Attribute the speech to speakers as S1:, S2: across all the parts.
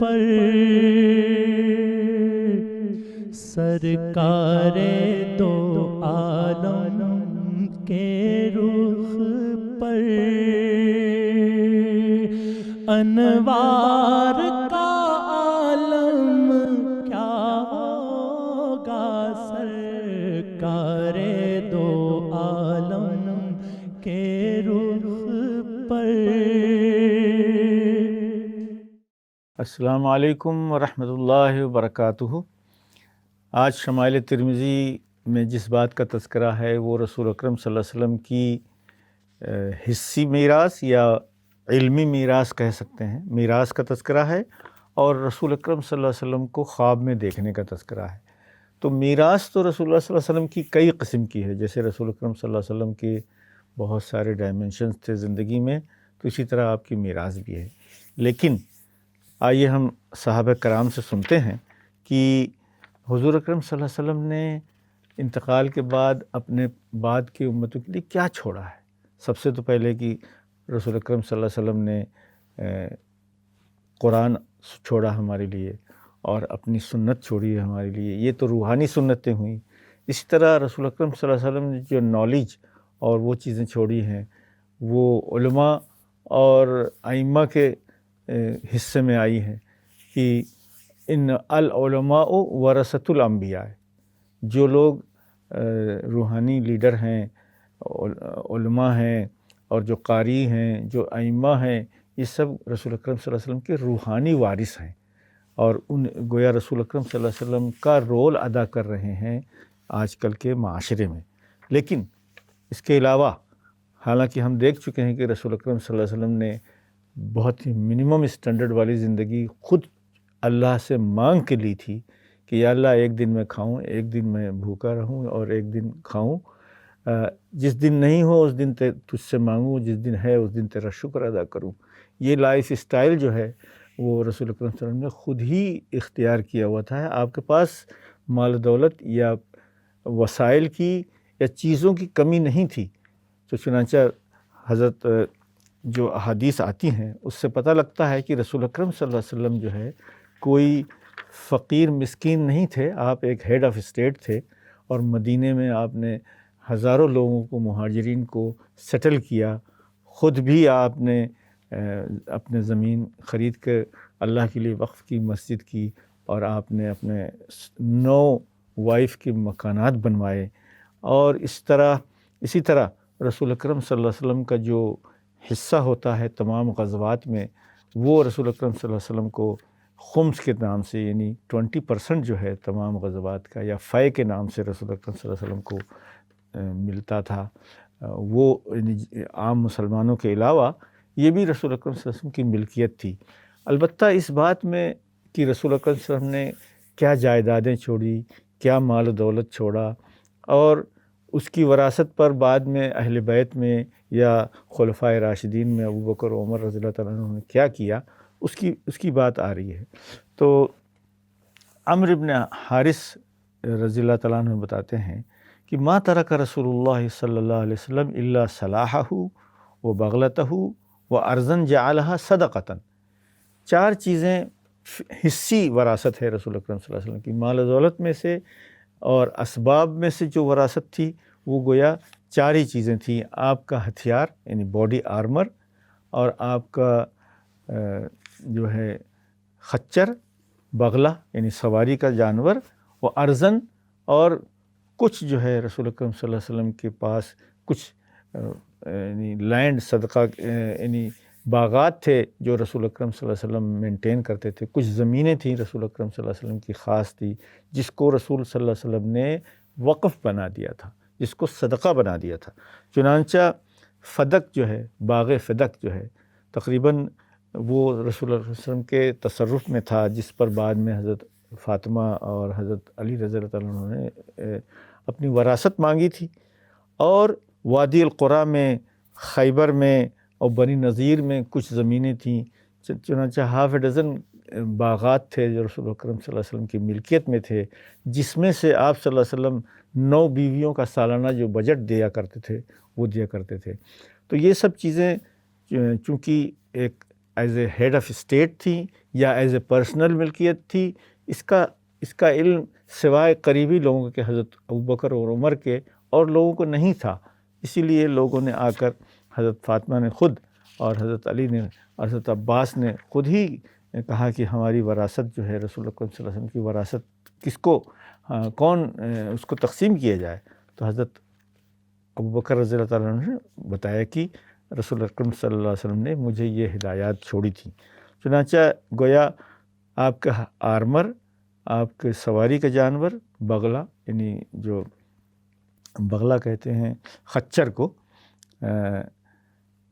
S1: پر سرکار دو عالم کے رخ پر انوار کا عالم کیا ہوگا سرکار دو عالم کے رخ پر۔
S2: السلام علیکم ورحمۃ اللہ وبرکاتہ۔ آج شمائل ترمذی میں جس بات کا تذکرہ ہے وہ رسول اکرم صلی اللہ علیہ وسلم کی حصی میراث یا علمی میراث کہہ سکتے ہیں، میراث کا تذکرہ ہے، اور رسول اکرم صلی اللہ علیہ وسلم کو خواب میں دیکھنے کا تذکرہ ہے۔ تو میراث تو رسول اللہ صلی اللہ علیہ وسلم کی کئی قسم کی ہے، جیسے رسول اکرم صلی اللہ علیہ وسلم کے بہت سارے ڈائمنشنز تھے زندگی میں، تو اسی طرح آپ کی میراث بھی ہے۔ لیکن آئیے ہم صحابہ کرام سے سنتے ہیں کہ حضور اکرم صلی اللہ علیہ وسلم نے انتقال کے بعد اپنے بعد کی امتوں کے لیے کیا چھوڑا ہے۔ سب سے تو پہلے کہ رسول اکرم صلی اللہ علیہ وسلم نے قرآن چھوڑا ہمارے لیے اور اپنی سنت چھوڑی ہے ہمارے لیے، یہ تو روحانی سنتیں ہوئیں۔ اسی طرح رسول اکرم صلی اللہ علیہ وسلم نے جو نالج اور وہ چیزیں چھوڑی ہیں وہ علماء اور ائمہ کے حصے میں آئی ہیں کہ ان العلماء ورثۃ الانبیاء، جو لوگ روحانی لیڈر ہیں، علماء ہیں اور جو قاری ہیں، جو ائمہ ہیں، یہ سب رسول اکرم صلی اللہ علیہ وسلم کے روحانی وارث ہیں، اور ان گویا رسول اکرم صلی اللہ علیہ وسلم کا رول ادا کر رہے ہیں آج کل کے معاشرے میں۔ لیکن اس کے علاوہ حالانکہ ہم دیکھ چکے ہیں کہ رسول اکرم صلی اللہ علیہ وسلم نے بہت ہی منیمم اسٹینڈرڈ والی زندگی خود اللہ سے مانگ کے لی تھی کہ یا اللہ ایک دن میں کھاؤں، ایک دن میں بھوکا رہوں اور ایک دن کھاؤں، جس دن نہیں ہو اس دن تجھ سے مانگوں، جس دن ہے اس دن تیرا شکر ادا کروں۔ یہ لائف اسٹائل جو ہے وہ رسول اکرم صلی اللہ علیہ وسلم نے خود ہی اختیار کیا ہوا تھا۔ آپ کے پاس مال و دولت یا وسائل کی یا چیزوں کی کمی نہیں تھی، تو چنانچہ حضرت جو احادیث آتی ہیں اس سے پتہ لگتا ہے کہ رسول اکرم صلی اللہ علیہ وسلم جو ہے کوئی فقیر مسکین نہیں تھے، آپ ایک ہیڈ آف اسٹیٹ تھے، اور مدینے میں آپ نے ہزاروں لوگوں کو، مہاجرین کو سیٹل کیا، خود بھی آپ نے اپنے زمین خرید کے اللہ کے لیے وقف کی، مسجد کی، اور آپ نے اپنے 9 وائف کے مکانات بنوائے، اور اسی طرح رسول اکرم صلی اللہ علیہ وسلم کا جو حصہ ہوتا ہے تمام غزوات میں، وہ رسول اکرم صلی اللہ علیہ وسلم کو خمس کے نام سے، یعنی 20% جو ہے تمام غزوات کا، یا فے کے نام سے رسول اکرم صلی اللہ علیہ وسلم کو ملتا تھا۔ وہ عام مسلمانوں کے علاوہ یہ بھی رسول اکرم صلی اللہ علیہ وسلم کی ملکیت تھی۔ البتہ اس بات میں کہ رسول اکرم صلی اللہ علیہ وسلم نے کیا جائیدادیں چھوڑی، کیا مال و دولت چھوڑا، اور اس کی وراثت پر بعد میں اہل بیت میں یا خلفائے راشدین میں ابو بکر و عمر رضی اللہ تعالیٰ عنہ نے کیا کیا، اس کی بات آ رہی ہے۔ تو عمرو بن حارث رضی اللہ تعالیٰ عنہ بتاتے ہیں کہ ما ترک رسول اللہ صلی اللہ علیہ وسلم الا صلاحہ و بغلتہ و ارضاً جعلہا صدقۃ۔ 4 چیزیں حصی وراثت ہے رسول اکرم صلی اللہ علیہ وسلم کی، مال و دولت میں سے اور اسباب میں سے جو وراثت تھی وہ گویا 4 ہی چیزیں تھیں۔ آپ کا ہتھیار یعنی باڈی آرمر، اور آپ کا جو ہے خچر، بغلہ یعنی سواری کا جانور، و ارضاً، اور کچھ جو ہے رسول اکرم صلی اللہ علیہ وسلم کے پاس کچھ یعنی لینڈ صدقہ، یعنی باغات تھے جو رسول اکرم صلی اللہ علیہ وسلم مینٹین کرتے تھے، کچھ زمینیں تھیں رسول اکرم صلی اللہ علیہ وسلم کی خاص تھی، جس کو رسول صلی اللہ علیہ وسلم نے وقف بنا دیا تھا، جس کو صدقہ بنا دیا تھا۔ چنانچہ فدق جو ہے، باغ فدق جو ہے، تقریباً وہ رسول اللہ علیہ وسلم کے تصرف میں تھا، جس پر بعد میں حضرت فاطمہ اور حضرت علی رضی اللہ تعالیٰ عنہ نے اپنی وراثت مانگی تھی۔ اور وادی القریٰ میں، خیبر میں اور بنی نذیر میں کچھ زمینیں تھیں، چنانچہ ½ ڈزن باغات تھے جو رسول اکرم صلی اللہ علیہ وسلم کی ملکیت میں تھے، جس میں سے آپ صلی اللہ علیہ وسلم 9 بیویوں کا سالانہ جو بجٹ دیا کرتے تھے وہ دیا کرتے تھے۔ تو یہ سب چیزیں چونکہ ایک as a head of state تھیں یا ایز اے پرسنل ملکیت تھی، اس کا علم سوائے قریبی لوگوں کے حضرت ابوبکر اور عمر کے اور لوگوں کو نہیں تھا۔ اسی لیے لوگوں نے آ کر حضرت فاطمہ نے خود اور حضرت علی نے اور حضرت عباس نے خود ہی کہا کہ ہماری وراثت جو ہے رسول اکرم صلی اللہ علیہ وسلم کی وراثت کس کو کون اس کو تقسیم کیا جائے، تو حضرت ابوبکر رضی اللہ تعالیٰ عنہ نے بتایا کہ رسول اکرم صلی اللہ علیہ وسلم نے مجھے یہ ہدایات چھوڑی تھی۔ چنانچہ گویا آپ کا آرمر، آپ کے سواری کا جانور بغلہ، یعنی جو بغلہ کہتے ہیں خچر کو،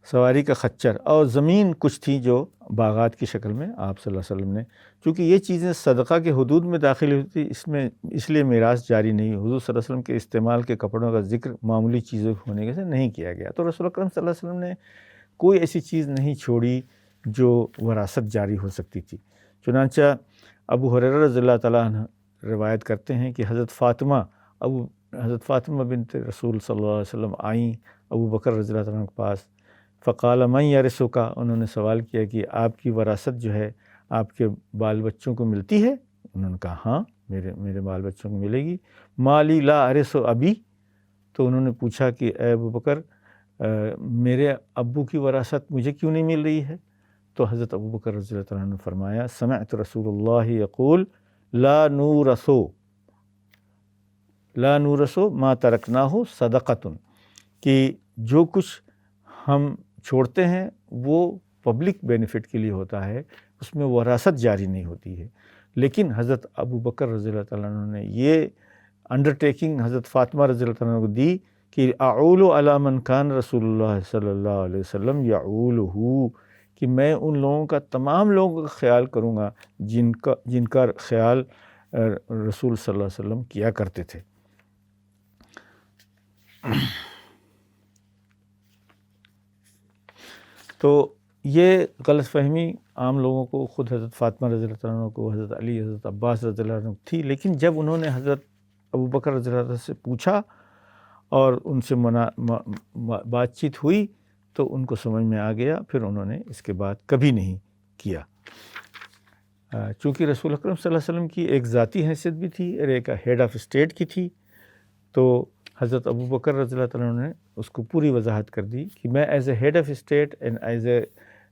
S2: سواری کا خچر، اور زمین کچھ تھی جو باغات کی شکل میں آپ صلی اللہ علیہ وسلم نے، چونکہ یہ چیزیں صدقہ کے حدود میں داخل ہوتی اس لیے میراث جاری نہیں، حضور صلی اللہ علیہ وسلم کے استعمال کے کپڑوں کا ذکر معمولی چیزوں ہونے سے نہیں کیا گیا، تو رسول اکرم صلی اللہ علیہ وسلم نے کوئی ایسی چیز نہیں چھوڑی جو وراثت جاری ہو سکتی تھی۔ چنانچہ ابو ہریرہ رضی اللہ تعالیٰ عنہ روایت کرتے ہیں کہ حضرت فاطمہ بنت رسول صلی اللہ علیہ وسلم آئیں ابو بکر رضی اللہ تعالیٰ عنہ کے پاس، فقال من یرثک، انہوں نے سوال کیا کہ آپ کی وراثت جو ہے آپ کے بال بچوں کو ملتی ہے؟ انہوں نے کہا ہاں میرے بال بچوں کو ملے گی۔ مالی لا ارث ابی، تو انہوں نے پوچھا کہ اے ابو بکر میرے ابو کی وراثت مجھے کیوں نہیں مل رہی ہے؟ تو حضرت ابو بکر رضی اللہ تعالیٰ عنہ نے فرمایا سمعت رسول اللہ یقول لا نورث ما ترکناہ صدقۃ، کہ جو کچھ ہم چھوڑتے ہیں وہ پبلک بینیفٹ کے لیے ہوتا ہے، اس میں وراثت جاری نہیں ہوتی ہے۔ لیکن حضرت ابو بکر رضی اللہ تعالیٰ عنہ نے یہ انڈرٹیکنگ حضرت فاطمہ رضی اللہ تعالیٰ عنہ کو دی کہ اعول علی من کان رسول اللہ صلی اللہ علیہ وسلم یعولہ، کہ میں ان لوگوں کا، تمام لوگوں کا خیال کروں گا جن کا خیال رسول صلی اللہ علیہ وسلم کیا کرتے تھے۔ تو یہ غلط فہمی عام لوگوں کو، خود حضرت فاطمہ رضی اللہ عنہ کو، حضرت علی، حضرت عباس رضی اللہ عنہ تھی، لیکن جب انہوں نے حضرت ابو بکر رضی اللہ عنہ سے پوچھا اور ان سے بات چیت ہوئی تو ان کو سمجھ میں آ گیا، پھر انہوں نے اس کے بعد کبھی نہیں کیا۔ چونکہ رسول اکرم صلی اللہ علیہ وسلم کی ایک ذاتی حیثیت بھی تھی اور ایک ہیڈ آف اسٹیٹ کی تھی، تو حضرت ابو بکر رضی اللہ تعالیٰ عنہ نے اس کو پوری وضاحت کر دی کہ میں as a head of state and as a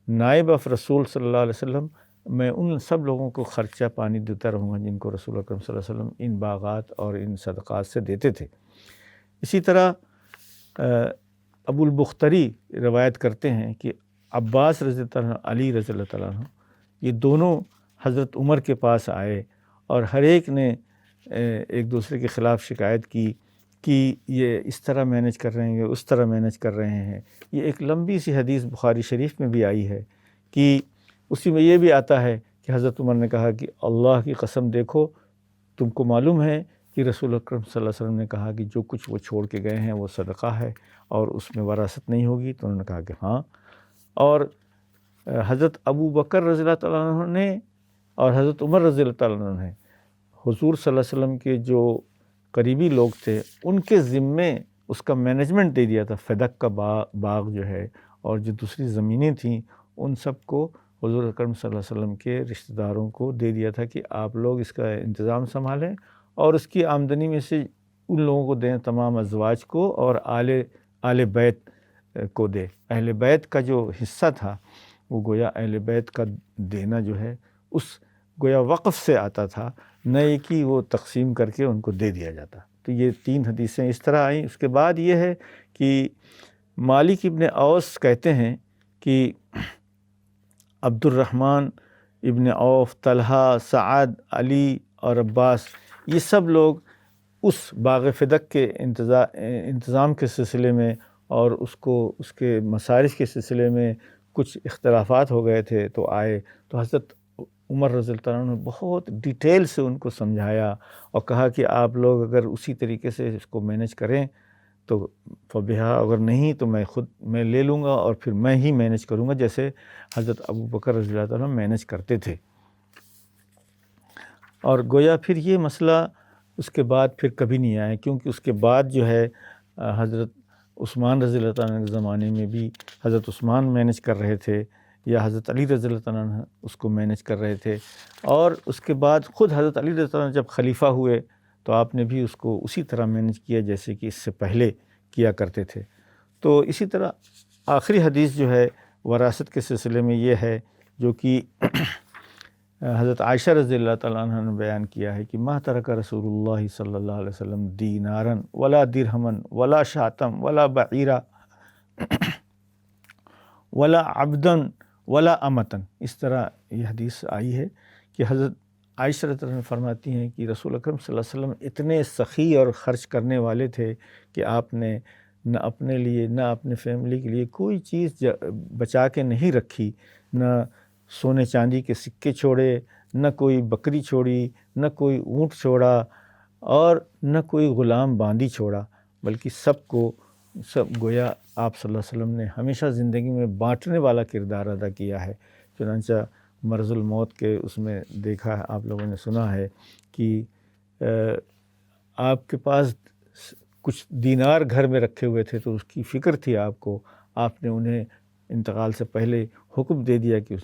S2: نائب آف رسول صلی اللہ علیہ وسلم، میں ان سب لوگوں کو خرچہ پانی دیتا رہوں گا جن کو رسول اکرم صلی اللہ علیہ وسلم ان باغات اور ان صدقات سے دیتے تھے۔ اسی طرح ابو البختری روایت کرتے ہیں کہ عباس رضی اللہ عنہ، علی رضی اللہ تعالیٰ عنہ، یہ دونوں حضرت عمر کے پاس آئے اور ہر ایک نے ایک دوسرے کے خلاف شکایت کی کہ یہ اس طرح مینج کر رہے ہیں، اس طرح مینج کر رہے ہیں۔ یہ ایک لمبی سی حدیث بخاری شریف میں بھی آئی ہے کہ اسی میں یہ بھی آتا ہے کہ حضرت عمر نے کہا کہ اللہ کی قسم دیکھو، تم کو معلوم ہے کہ رسول اکرم صلی اللہ علیہ وسلم نے کہا کہ جو کچھ وہ چھوڑ کے گئے ہیں وہ صدقہ ہے اور اس میں وراثت نہیں ہوگی، تو انہوں نے کہا کہ ہاں۔ اور حضرت ابو بکر رضی اللہ تعالیٰ عنہ نے اور حضرت عمر رضی اللہ تعالیٰ عنہ نے حضور صلی اللہ علیہ وسلم کے جو قریبی لوگ تھے ان کے ذمے اس کا مینجمنٹ دے دیا تھا۔ فدق کا باغ جو ہے اور جو دوسری زمینیں تھیں ان سب کو حضور اکرم صلی اللہ علیہ وسلم کے رشتہ داروں کو دے دیا تھا کہ آپ لوگ اس کا انتظام سنبھالیں اور اس کی آمدنی میں سے ان لوگوں کو دیں، تمام ازواج کو اور آل بیت کو دے۔ اہل بیت کا جو حصہ تھا وہ گویا اہل بیت کا دینا جو ہے اس گویا وقف سے آتا تھا، نہ یہ کہ وہ تقسیم کر کے ان کو دے دیا جاتا۔ تو یہ 3 حدیثیں اس طرح آئیں۔ اس کے بعد یہ ہے کہ مالک ابن اوس کہتے ہیں کہ عبد الرحمن ابن عوف، طلحہ، سعد، علی اور عباس، یہ سب لوگ اس باغ فدق کے انتظام کے سلسلے میں اور اس کے مصارف کے سلسلے میں کچھ اختلافات ہو گئے تھے، تو آئے تو حضرت عمر رضی اللہ عنہ نے بہت ڈیٹیل سے ان کو سمجھایا اور کہا کہ آپ لوگ اگر اسی طریقے سے اس کو مینج کریں تو فبہا، اگر نہیں تو میں لے لوں گا اور پھر میں ہی مینج کروں گا جیسے حضرت ابو بکر رضی اللہ عنہ مینج کرتے تھے۔ اور گویا پھر یہ مسئلہ اس کے بعد پھر کبھی نہیں آیا، کیونکہ اس کے بعد جو ہے حضرت عثمان رضی اللہ عنہ کے زمانے میں بھی حضرت عثمان مینج کر رہے تھے یا حضرت علی رضی اللہ تعالیٰ عنہ اس کو مینیج کر رہے تھے، اور اس کے بعد خود حضرت علی رضی اللہ عنہ جب خلیفہ ہوئے تو آپ نے بھی اس کو اسی طرح مینیج کیا جیسے کہ اس سے پہلے کیا کرتے تھے۔ تو اسی طرح آخری حدیث جو ہے وراثت کے سلسلے میں یہ ہے جو کہ حضرت عائشہ رضی اللہ تعالیٰ عنہ نے بیان کیا ہے کہ ما ترک رسول اللہ صلی اللہ علیہ وسلم دینارا ولا درہما ولا شاتم ولا بعیرا ولا عبدا ولا امتا۔ اس طرح یہ حدیث آئی ہے کہ حضرت عائشہ رضی اللہ عنہ فرماتی ہیں کہ رسول اکرم صلی اللہ علیہ وسلم اتنے سخی اور خرچ کرنے والے تھے کہ آپ نے نہ اپنے لیے نہ اپنے فیملی کے لیے کوئی چیز بچا کے نہیں رکھی، نہ سونے چاندی کے سکے چھوڑے، نہ کوئی بکری چھوڑی، نہ کوئی اونٹ چھوڑا، اور نہ کوئی غلام باندی چھوڑا، بلکہ سب گویا آپ صلی اللہ علیہ وسلم نے ہمیشہ زندگی میں بانٹنے والا کردار ادا کیا ہے۔ چنانچہ مرض الموت کے اس میں دیکھا ہے، آپ لوگوں نے سنا ہے کہ آپ کے پاس کچھ دینار گھر میں رکھے ہوئے تھے تو اس کی فکر تھی آپ نے انہیں انتقال سے پہلے حکم دے دیا کہ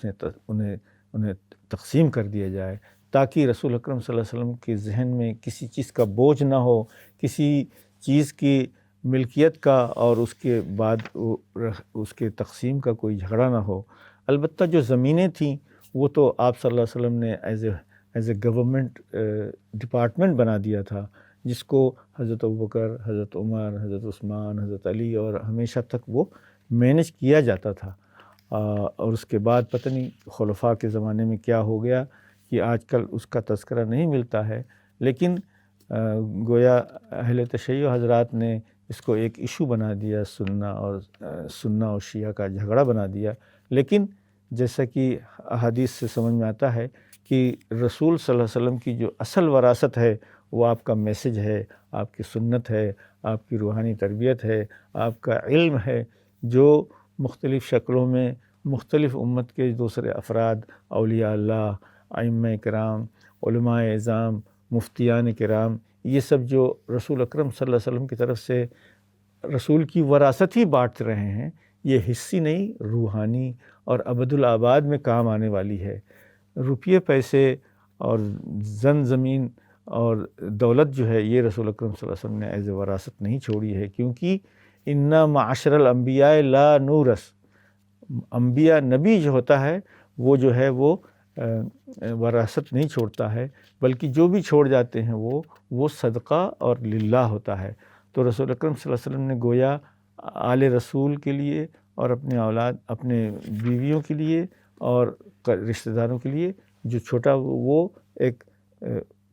S2: انہیں تقسیم کر دیا جائے، تاکہ رسول اکرم صلی اللہ علیہ وسلم کے ذہن میں کسی چیز کا بوجھ نہ ہو، کسی چیز کی ملکیت کا اور اس کے بعد اس کے تقسیم کا کوئی جھگڑا نہ ہو۔ البتہ جو زمینیں تھیں وہ تو آپ صلی اللہ علیہ وسلم نے ایز اے گورنمنٹ ڈپارٹمنٹ بنا دیا تھا، جس کو حضرت ابوبکر، حضرت عمر، حضرت عثمان، حضرت علی اور ہمیشہ تک وہ مینیج کیا جاتا تھا۔ اور اس کے بعد پتہ نہیں خلفاء کے زمانے میں کیا ہو گیا کہ آج کل اس کا تذکرہ نہیں ملتا ہے، لیکن گویا اہل تشیع حضرات نے اس کو ایک ایشو بنا دیا، سنہ اور شیعہ کا جھگڑا بنا دیا۔ لیکن جیسا کہ احادیث سے سمجھ میں آتا ہے کہ رسول صلی اللہ علیہ وسلم کی جو اصل وراثت ہے وہ آپ کا میسج ہے، آپ کی سنت ہے، آپ کی روحانی تربیت ہے، آپ کا علم ہے، جو مختلف شکلوں میں مختلف امت کے دوسرے افراد، اولیاء اللہ، ائمہ کرام، علماء اعظام، مفتیان کرام، یہ سب جو رسول اکرم صلی اللہ علیہ وسلم کی طرف سے رسول کی وراثت ہی بانٹ رہے ہیں، یہ حصی نہیں، روحانی اور ابد الآباد میں کام آنے والی ہے۔ روپیے پیسے اور زمین اور دولت جو ہے یہ رسول اکرم صلی اللہ علیہ وسلم نے ایز اے وراثت نہیں چھوڑی ہے، کیونکہ انا معاشر الانبیاء لا نورث، انبیاء نبی جو ہوتا ہے وہ جو ہے وہ وراثت نہیں چھوڑتا ہے، بلکہ جو بھی چھوڑ جاتے ہیں وہ صدقہ اور للہ ہوتا ہے۔ تو رسول اکرم صلی اللہ علیہ وسلم نے گویا آل رسول کے لیے اور اپنے اولاد، اپنے بیویوں کے لیے اور رشتہ داروں کے لیے جو چھوٹا وہ ایک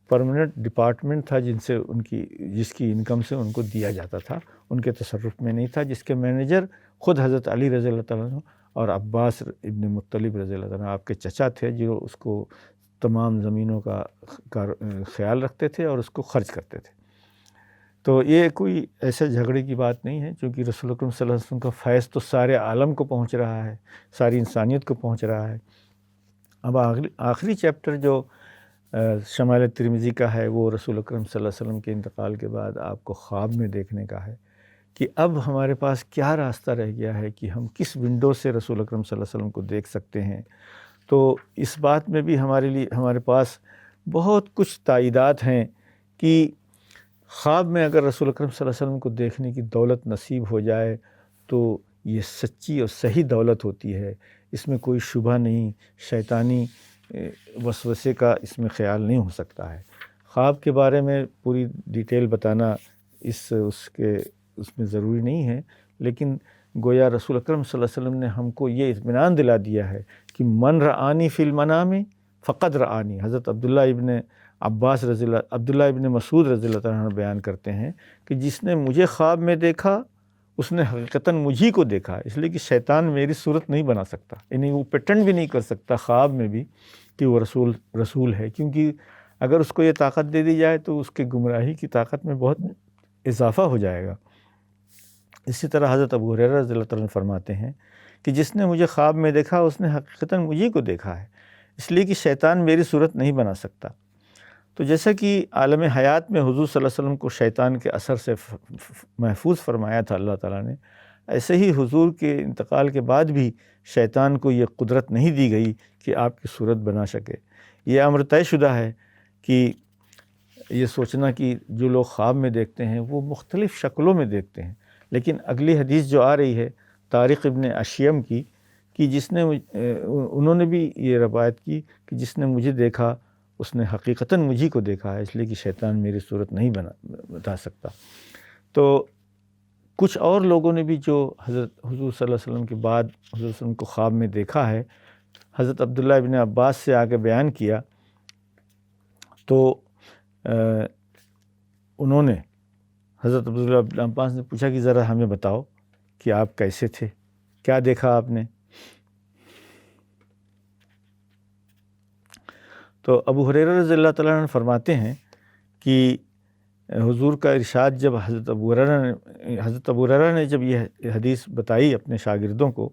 S2: پرماننٹ ڈپارٹمنٹ تھا جس کی انکم سے ان کو دیا جاتا تھا، ان کے تصرف میں نہیں تھا، جس کے مینیجر خود حضرت علی رضی اللہ تعالیٰ عنہ اور عباس ابن مطلب رضی اللہ تعالیٰ عنہ آپ کے چچا تھے، جو اس کو تمام زمینوں کا خیال رکھتے تھے اور اس کو خرچ کرتے تھے۔ تو یہ کوئی ایسے جھگڑے کی بات نہیں ہے، چونکہ رسول اکرم صلی اللہ علیہ وسلم کا فیض تو سارے عالم کو پہنچ رہا ہے، ساری انسانیت کو پہنچ رہا ہے۔ اب آخری چیپٹر جو شمائل ترمذی کا ہے وہ رسول اکرم صلی اللہ علیہ وسلم کے انتقال کے بعد آپ کو خواب میں دیکھنے کا ہے کہ اب ہمارے پاس کیا راستہ رہ گیا ہے کہ ہم کس ونڈو سے رسول اکرم صلی اللہ علیہ وسلم کو دیکھ سکتے ہیں۔ تو اس بات میں بھی ہمارے پاس بہت کچھ تائیدات ہیں کہ خواب میں اگر رسول اکرم صلی اللہ علیہ وسلم کو دیکھنے کی دولت نصیب ہو جائے تو یہ سچی اور صحیح دولت ہوتی ہے، اس میں کوئی شبہ نہیں، شیطانی وسوسے کا اس میں خیال نہیں ہو سکتا ہے۔ خواب کے بارے میں پوری ڈیٹیل بتانا اس میں ضروری نہیں ہے، لیکن گویا رسول اکرم صلی اللہ علیہ وسلم نے ہم کو یہ اطمینان دلا دیا ہے کہ من رآنی فی المنام فقد رآنی۔ حضرت عبداللہ ابن مسعود رضی اللہ تعالیٰ عنہ بیان کرتے ہیں کہ جس نے مجھے خواب میں دیکھا اس نے حقیقتاً مجھی کو دیکھا، اس لیے کہ شیطان میری صورت نہیں بنا سکتا، یعنی وہ پیٹنٹ بھی نہیں کر سکتا خواب میں بھی کہ وہ رسول ہے، کیونکہ اگر اس کو یہ طاقت دے دی جائے تو اس کے گمراہی کی طاقت میں بہت اضافہ ہو جائے گا۔ اسی طرح حضرت ابو ہریرہ رضی اللہ تعالیٰ عنہ فرماتے ہیں کہ جس نے مجھے خواب میں دیکھا اس نے حقیقتاً مجھی کو دیکھا ہے، اس لیے کہ شیطان میری صورت نہیں بنا سکتا۔ تو جیسا کہ عالم حیات میں حضور صلی اللہ علیہ وسلم کو شیطان کے اثر سے محفوظ فرمایا تھا اللہ تعالیٰ نے، ایسے ہی حضور کے انتقال کے بعد بھی شیطان کو یہ قدرت نہیں دی گئی کہ آپ کی صورت بنا سکے۔ یہ امر طے شدہ ہے کہ یہ سوچنا کہ جو لوگ خواب میں دیکھتے ہیں وہ مختلف شکلوں میں دیکھتے ہیں، لیکن اگلی حدیث جو آ رہی ہے طارق ابن اشیم کی، کہ جس نے انہوں نے بھی یہ روایت کی کہ جس نے مجھے دیکھا اس نے حقیقتاً مجھے کو دیکھا ہے، اس لیے کہ شیطان میری صورت نہیں بتا سکتا۔ تو کچھ اور لوگوں نے بھی جو حضرت حضور صلی اللہ علیہ وسلم کے بعد حضور صلی اللہ علیہ وسلم کو خواب میں دیکھا ہے، حضرت عبداللہ ابن عباس سے آگے بیان کیا، تو انہوں نے حضرت عبداللہ ابن عباس نے پوچھا کہ ذرا ہمیں بتاؤ کہ آپ کیسے تھے، کیا دیکھا آپ نے؟ تو ابو ہریرہ رضی اللہ تعالیٰ عنہ فرماتے ہیں کہ حضور کا ارشاد جب حضرت ابو ہریرہ نے جب یہ حدیث بتائی اپنے شاگردوں کو،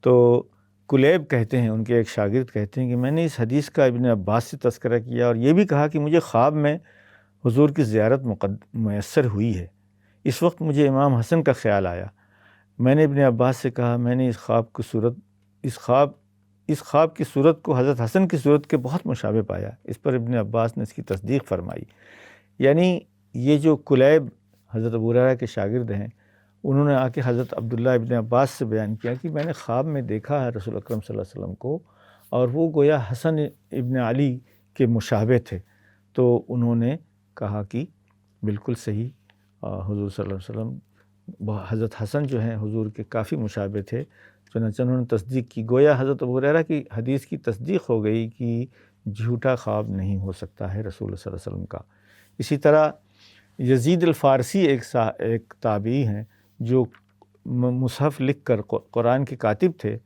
S2: تو کلیب کہتے ہیں، ان کے ایک شاگرد کہتے ہیں کہ میں نے اس حدیث کا ابن عباس سے تذکرہ کیا اور یہ بھی کہا کہ مجھے خواب میں حضور کی زیارت میسر ہوئی ہے۔ اس وقت مجھے امام حسن کا خیال آیا، میں نے ابن عباس سے کہا میں نے اس خواب کی صورت کو حضرت حسن کی صورت کے بہت مشابہ پایا۔ اس پر ابن عباس نے اس کی تصدیق فرمائی۔ یعنی یہ جو کلیب حضرت ابو ہریرہ کے شاگرد ہیں، انہوں نے آ کے حضرت عبداللہ ابن عباس سے بیان کیا کہ میں نے خواب میں دیکھا ہے رسول اکرم صلی اللہ علیہ وسلم کو، اور وہ گویا حسن ابن علی کے مشابہ تھے۔ تو انہوں نے کہا کہ بالکل صحیح، حضور صلی اللہ علیہ وسلم حضرت حسن جو ہیں حضور کے کافی مشابہ تھے، چنانچہ انہوں نے تصدیق کی۔ گویا حضرت ابو ہریرہ کی حدیث کی تصدیق ہو گئی کہ جھوٹا خواب نہیں ہو سکتا ہے رسول صلی اللہ علیہ وسلم کا۔ اسی طرح یزید الفارسی ایک تابعی ہیں جو مصحف لکھ کر قرآن کے کاتب تھے،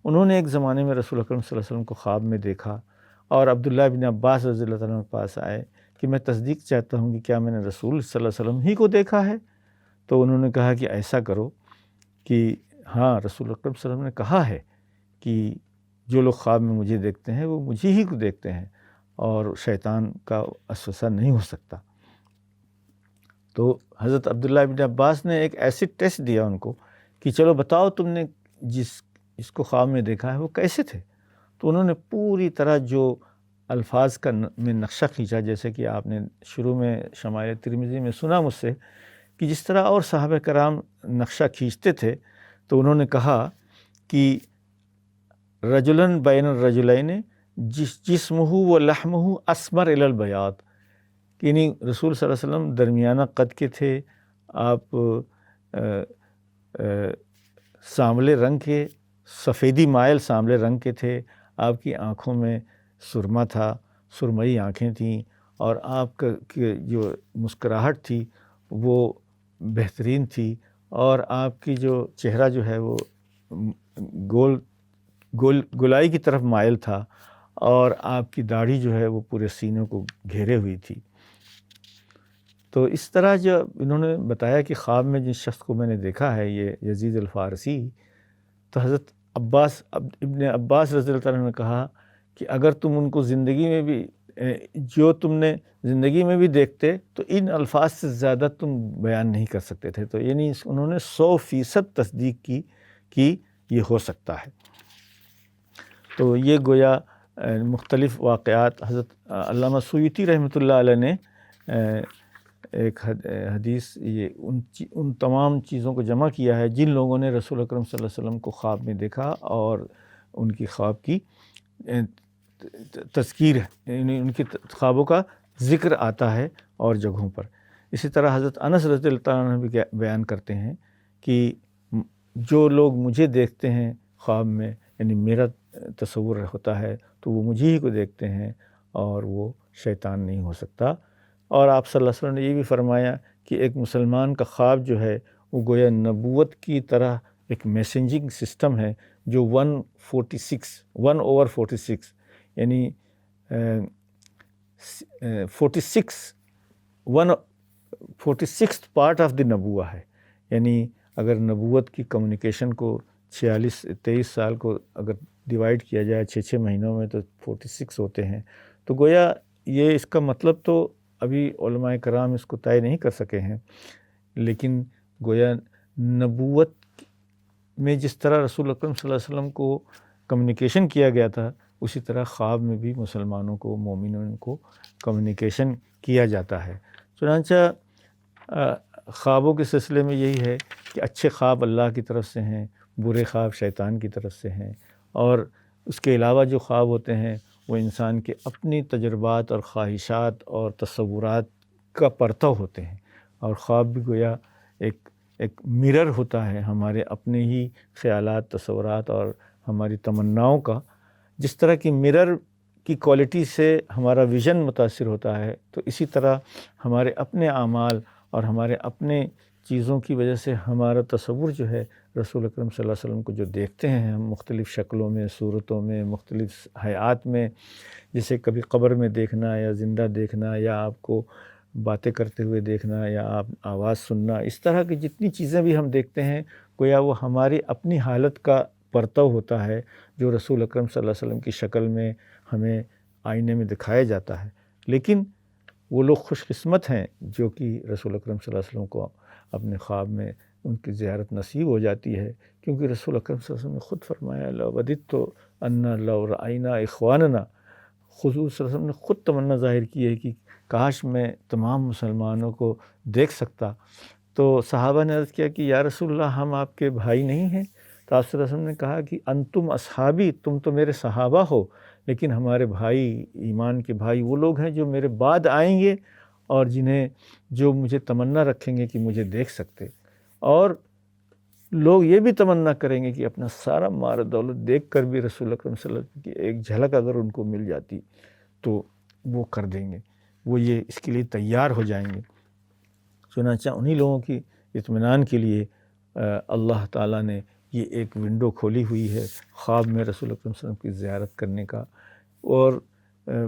S2: انہوں نے ایک زمانے میں رسول اکرم صلی اللہ علیہ وسلم کو خواب میں دیکھا، اور عبداللہ بن عباس رضی اللہ تعالیٰ کے پاس آئے کہ میں تصدیق چاہتا ہوں کہ کیا میں نے رسول صلی اللہ علیہ وسلم ہی کو دیکھا ہے؟ تو انہوں نے کہا کہ ایسا کرو کہ ہاں، رسول اکرم صلی اللہ علیہ وسلم نے کہا ہے کہ جو لوگ خواب میں مجھے دیکھتے ہیں وہ مجھے ہی کو دیکھتے ہیں، اور شیطان کا وسوسہ نہیں ہو سکتا۔ تو حضرت عبداللہ ابن عباس نے ایک ایسے ٹیسٹ دیا ان کو کہ چلو بتاؤ تم نے جس کو خواب میں دیکھا ہے وہ کیسے تھے؟ تو انہوں نے پوری طرح جو الفاظ کا میں نقشہ کھینچا، جیسے کہ آپ نے شروع میں شمائل ترمذی میں سنا مجھ سے کہ جس طرح اور صحابہ کرام نقشہ کھینچتے تھے، تو انہوں نے کہا کہ رجلاً بین الرجلین جسمہ و لحمہ اسمر الی البیاض، یعنی رسول صلی اللہ علیہ وسلم درمیانہ قد کے تھے، آپ سانولے رنگ کے، سفیدی مائل سانولے رنگ کے تھے، آپ کی آنکھوں میں سرما تھا، سرمئی آنکھیں تھیں، اور آپ کا جو مسکراہٹ تھی وہ بہترین تھی، اور آپ کی جو چہرہ جو ہے وہ گولائی کی طرف مائل تھا، اور آپ کی داڑھی جو ہے وہ پورے سینوں کو گھیرے ہوئی تھی۔ تو اس طرح جب انہوں نے بتایا کہ خواب میں جس شخص کو میں نے دیکھا ہے یہ یزید الفارسی، تو حضرت ابن عباس رضی اللہ عنہ نے کہا کہ اگر تم ان کو زندگی میں بھی جو تم نے زندگی میں بھی دیکھتے تو ان الفاظ سے زیادہ تم بیان نہیں کر سکتے تھے۔ تو یعنی انہوں نے 100% تصدیق کی کہ یہ ہو سکتا ہے۔ تو یہ گویا مختلف واقعات حضرت علامہ سیوطی رحمۃ اللہ علیہ نے ایک حدیث یہ ان تمام چیزوں کو جمع کیا ہے جن لوگوں نے رسول اکرم صلی اللہ علیہ وسلم کو خواب میں دیکھا، اور ان کی خواب کی تذکیر ہے، یعنی ان کے خوابوں کا ذکر آتا ہے اور جگہوں پر۔ اسی طرح حضرت انس رضی اللہ عنہ بھی بیان کرتے ہیں کہ جو لوگ مجھے دیکھتے ہیں خواب میں، یعنی میرا تصور ہوتا ہے تو وہ مجھے ہی کو دیکھتے ہیں، اور وہ شیطان نہیں ہو سکتا۔ اور آپ صلی اللہ علیہ وسلم نے یہ بھی فرمایا کہ ایک مسلمان کا خواب جو ہے وہ گویا نبوت کی طرح ایک میسنجنگ سسٹم ہے جو 1/46 یعنی 46th پارٹ آف دی نبوہ ہے۔ یعنی اگر نبوت کی کمیونیکیشن کو 23 سال کو اگر ڈیوائیڈ کیا جائے 6 مہینوں میں تو 46 ہوتے ہیں۔ تو گویا یہ اس کا مطلب تو ابھی علماء کرام اس کو طے نہیں کر سکے ہیں، لیکن گویا نبوت میں جس طرح رسول اکرم صلی اللہ علیہ وسلم کو کمیونیکیشن کیا گیا تھا، اسی طرح خواب میں بھی مسلمانوں کو، مومنوں کو کمیونیکیشن کیا جاتا ہے۔ چنانچہ خوابوں کے سلسلے میں یہی ہے کہ اچھے خواب اللہ کی طرف سے ہیں، برے خواب شیطان کی طرف سے ہیں، اور اس کے علاوہ جو خواب ہوتے ہیں وہ انسان کے اپنی تجربات اور خواہشات اور تصورات کا پرتو ہوتے ہیں، اور خواب بھی گویا ایک مرر ہوتا ہے ہمارے اپنے ہی خیالات، تصورات اور ہماری تمناؤں کا۔ جس طرح کی مرر کی کوالٹی سے ہمارا ویژن متاثر ہوتا ہے، تو اسی طرح ہمارے اپنے اعمال اور ہمارے اپنے چیزوں کی وجہ سے ہمارا تصور جو ہے رسول اکرم صلی اللہ علیہ وسلم کو جو دیکھتے ہیں ہم مختلف شکلوں میں، صورتوں میں، مختلف حیات میں، جیسے کبھی قبر میں دیکھنا یا زندہ دیکھنا یا آپ کو باتیں کرتے ہوئے دیکھنا یا آپ آواز سننا، اس طرح کی جتنی چیزیں بھی ہم دیکھتے ہیں گویا وہ ہماری اپنی حالت کا پرتو ہوتا ہے جو رسول اکرم صلی اللہ علیہ وسلم کی شکل میں ہمیں آئینے میں دکھایا جاتا ہے۔ لیکن وہ لوگ خوش قسمت ہیں جو کہ رسول اکرم صلی اللہ علیہ وسلم کو اپنے خواب میں ان کی زیارت نصیب ہو جاتی ہے، کیونکہ رسول اکرم صلی اللہ علیہ وسلم نے خود فرمایا لو وددت انا لو رأینا اخواننا، حضور صلی اللہ علیہ وسلم نے خود تمنا ظاہر کی ہے کہ کاش میں تمام مسلمانوں کو دیکھ سکتا۔ تو صحابہ نے عرض کیا کہ یا رسول اللہ ہم آپ کے بھائی نہیں ہیں؟ تو آپ صلی اللہ علیہ وسلم نے کہا کہ انتم اصحابی، تم تو میرے صحابہ ہو، لیکن ہمارے بھائی، ایمان کے بھائی وہ لوگ ہیں جو میرے بعد آئیں گے اور جو مجھے تمنا رکھیں گے کہ مجھے دیکھ سکتے، اور لوگ یہ بھی تمنا کریں گے کہ اپنا سارا مال و دولت دیکھ کر بھی رسول اکرم صلی اللہ علیہ وسلم کی ایک جھلک اگر ان کو مل جاتی تو وہ کر دیں گے، وہ یہ اس کے لیے تیار ہو جائیں گے۔ چنانچہ انہی لوگوں کی اطمینان کے لیے اللہ تعالیٰ نے یہ ایک ونڈو کھولی ہوئی ہے خواب میں رسول اکرم صلی اللہ علیہ وسلم کی زیارت کرنے کا، اور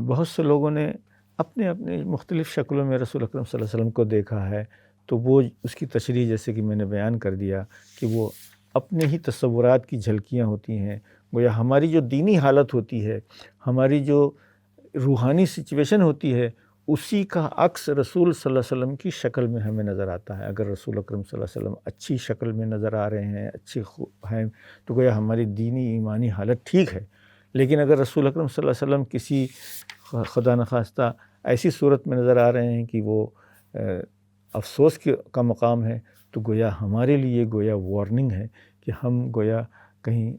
S2: بہت سے لوگوں نے اپنے اپنے مختلف شکلوں میں رسول اکرم صلی اللہ علیہ وسلم کو دیکھا ہے، تو وہ اس کی تشریح جیسے کہ میں نے بیان کر دیا کہ وہ اپنے ہی تصورات کی جھلکیاں ہوتی ہیں، گویا ہماری جو دینی حالت ہوتی ہے، ہماری جو روحانی سچویشن ہوتی ہے، اسی کا عکس رسول صلی اللہ علیہ وسلم کی شکل میں ہمیں نظر آتا ہے۔ اگر رسول اکرم صلی اللہ علیہ وسلم اچھی شکل میں نظر آ رہے ہیں، اچھے ہیں، تو گویا ہماری دینی ایمانی حالت ٹھیک ہے۔ لیکن اگر رسول اکرم صلی اللہ علیہ وسلم کسی خدا نخواستہ ایسی صورت میں نظر آ رہے ہیں کہ وہ افسوس کا مقام ہے، تو گویا ہمارے لیے گویا وارننگ ہے کہ ہم گویا کہیں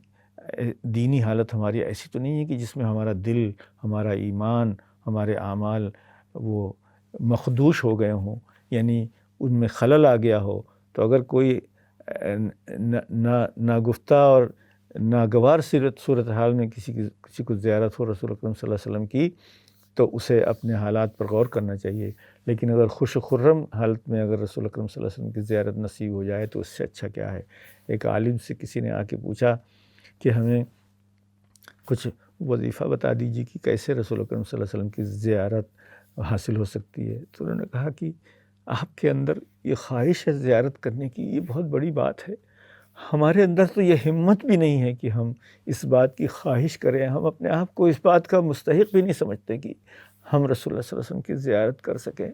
S2: دینی حالت ہماری ایسی تو نہیں ہے کہ جس میں ہمارا دل، ہمارا ایمان، ہمارے اعمال وہ مخدوش ہو گئے ہوں، یعنی ان میں خلل آ گیا ہو۔ تو اگر کوئی ناگفتہ اور ناگوار صورتحال میں کسی کو زیارت ہو رسول اکرم صلی اللہ علیہ وسلم کی، تو اسے اپنے حالات پر غور کرنا چاہیے۔ لیکن اگر خوش و خرم حالت میں اگر رسول اکرم صلی اللہ علیہ وسلم کی زیارت نصیب ہو جائے تو اس سے اچھا کیا ہے۔ ایک عالم سے کسی نے آ کے پوچھا کہ ہمیں کچھ وظیفہ بتا دیجیے کہ کیسے رسول اکرم صلی اللہ علیہ وسلم کی زیارت حاصل ہو سکتی ہے۔ تو انہوں نے کہا کہ آپ کے اندر یہ خواہش ہے زیارت کرنے کی، یہ بہت بڑی بات ہے، ہمارے اندر تو یہ ہمت بھی نہیں ہے کہ ہم اس بات کی خواہش کریں، ہم اپنے آپ کو اس بات کا مستحق بھی نہیں سمجھتے کہ ہم رسول اللہ صلی اللہ علیہ وسلم کی زیارت کر سکیں،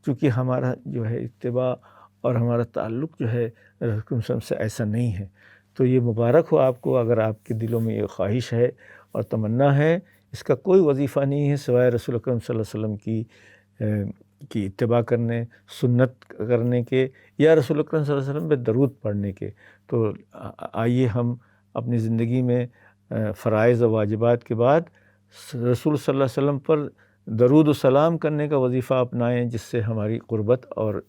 S2: چونکہ ہمارا جو ہے اتباع اور ہمارا تعلق جو ہے رسول اللہ صلی اللہ علیہ وسلم سے ایسا نہیں ہے۔ تو یہ مبارک ہو آپ کو اگر آپ کے دلوں میں یہ خواہش ہے اور تمنا ہے۔ اس کا کوئی وظیفہ نہیں ہے سوائے رسول اکرم صلی اللہ علیہ وسلم کی اتباع کرنے، سنت کرنے کے، یا رسول اکرم صلی اللہ علیہ وسلم پہ درود پڑھنے کے۔ تو آئیے ہم اپنی زندگی میں فرائض و واجبات کے بعد رسول صلی اللہ علیہ وسلم پر درود و سلام کرنے کا وظیفہ اپنائیں، جس سے ہماری قربت اور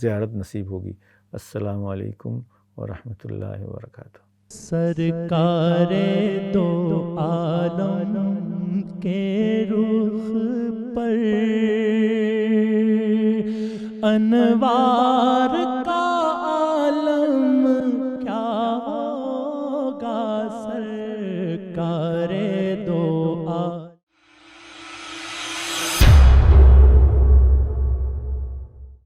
S2: زیارت نصیب ہوگی۔ السلام علیکم ورحمۃ اللہ وبرکاتہ۔
S1: سرکار دو عالم کے رخ پر انوار